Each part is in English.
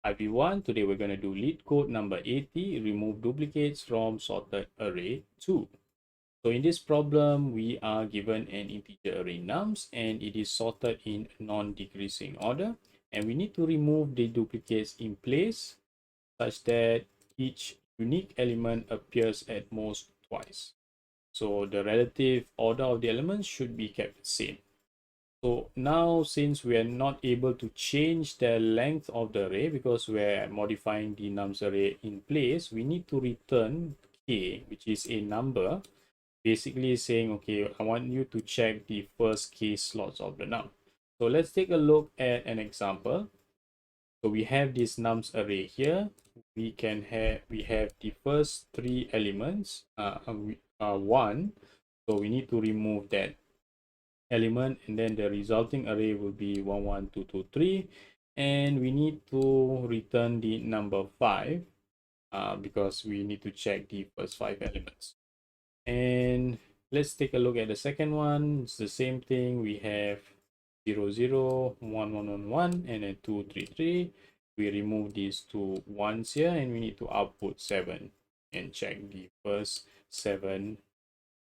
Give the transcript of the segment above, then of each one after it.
Hi everyone, today we're going to do Leetcode number 80, remove duplicates from sorted array 2. So in this problem, we are given an integer array nums and it is sorted in non-decreasing order. And we need to remove the duplicates in place such that each unique element appears at most twice. So the relative order of the elements should be kept the same. So now, since we are not able to change the length of the array because we're modifying the nums array in place, we need to return k, which is a number, basically saying, okay, I want you to check the first k slots of the num. So let's take a look at an example. So we have this nums array here. We have the first three elements, one. So we need to remove that element, and then the resulting array will be 1 1 2 2 3, and we need to return the number 5 because we need to check the first 5 elements. And let's take a look at the second one. It's the same thing. We have 0 0 1 1 1 1 and then 2 3 3. We remove these two ones here and we need to output 7 and check the first 7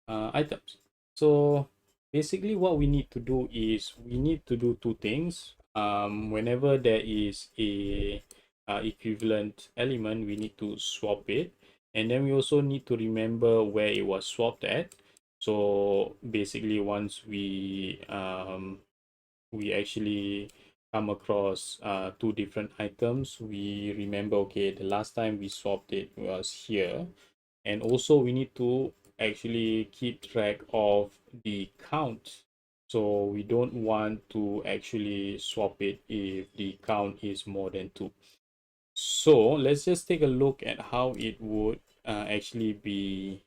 items. So basically what we need to do is we need to do two things. Whenever there is a equivalent element, we need to swap it, and then we also need to remember where it was swapped at. So basically once we actually come across two different items, we remember, okay, the last time we swapped it was here. And also we need to actually keep track of the count. So we don't want to actually swap it if the count is more than 2. So let's just take a look at how it would actually be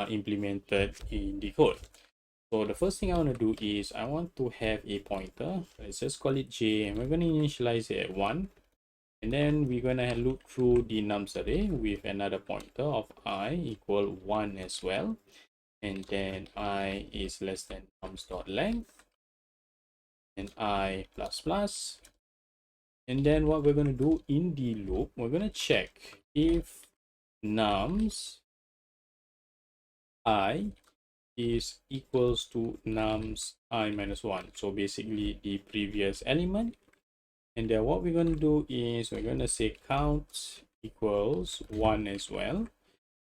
implemented in the code. So the first thing I want to do is I want to have a pointer. Let's just call it j, and we're going to initialize it at 1. And then we're going to look through the nums array with another pointer of I equal 1 as well. And then I is less than nums.length and I plus plus. And then what we're going to do in the loop, we're going to check if nums I is equals to nums I minus 1. So basically the previous element. And then what we're going to do is we're going to say count equals 1 as well.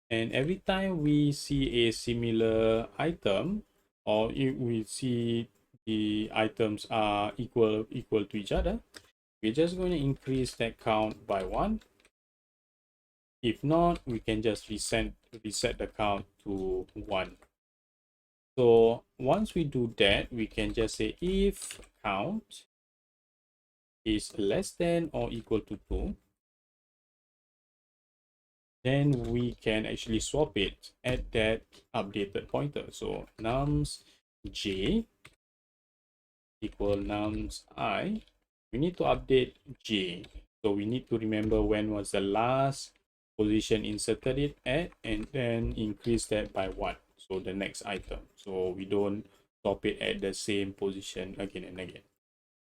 And every time we see a similar item, or if we see the items are equal to each other, we're just going to increase that count by 1. If not, we can just reset the count to 1. So once we do that, we can just say if count is less than or equal to 2, then we can actually swap it at that updated pointer. So nums j equal nums I. We need to update j. So we need to remember when was the last position inserted it at, and then increase that by 1. So the next item. So we don't swap it at the same position again and again.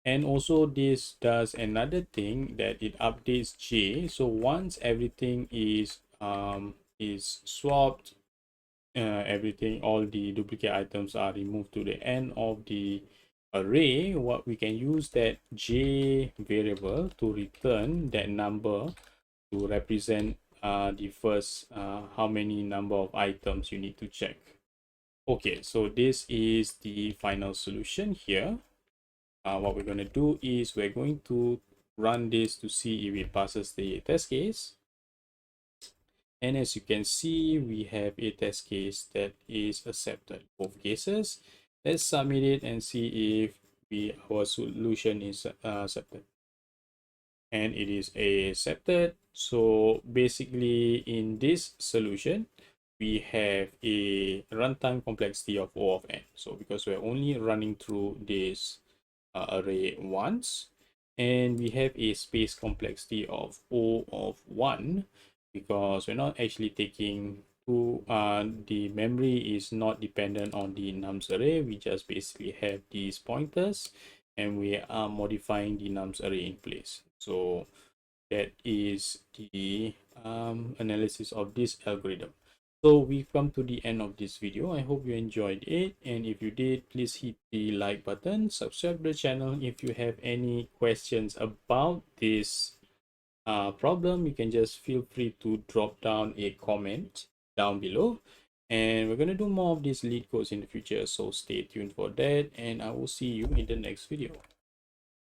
And also this does another thing, that it updates j. So once everything is swapped, everything, all the duplicate items are removed to the end of the array, what we can use that j variable to return that number to represent the first how many number of items you need to check. Okay, so this is the final solution here. What we're going to do is we're going to run this to see if it passes the test case. And as you can see, we have a test case that is accepted both cases. Let's submit it and see if our solution is accepted. And it is accepted. So basically in this solution, we have a runtime complexity of O of n. So because we're only running through this array once, and we have a space complexity of O of 1 because we're not actually taking two, the memory is not dependent on the nums array. We just basically have these pointers and we are modifying the nums array in place. So that is the analysis of this algorithm. So we've come to the end of this video. I hope you enjoyed it, and if you did, please hit the like button, subscribe to the channel. If you have any questions about this problem, you can just feel free to drop down a comment down below, and we're going to do more of these lead codes in the future, so stay tuned for that, and I will see you in the next video.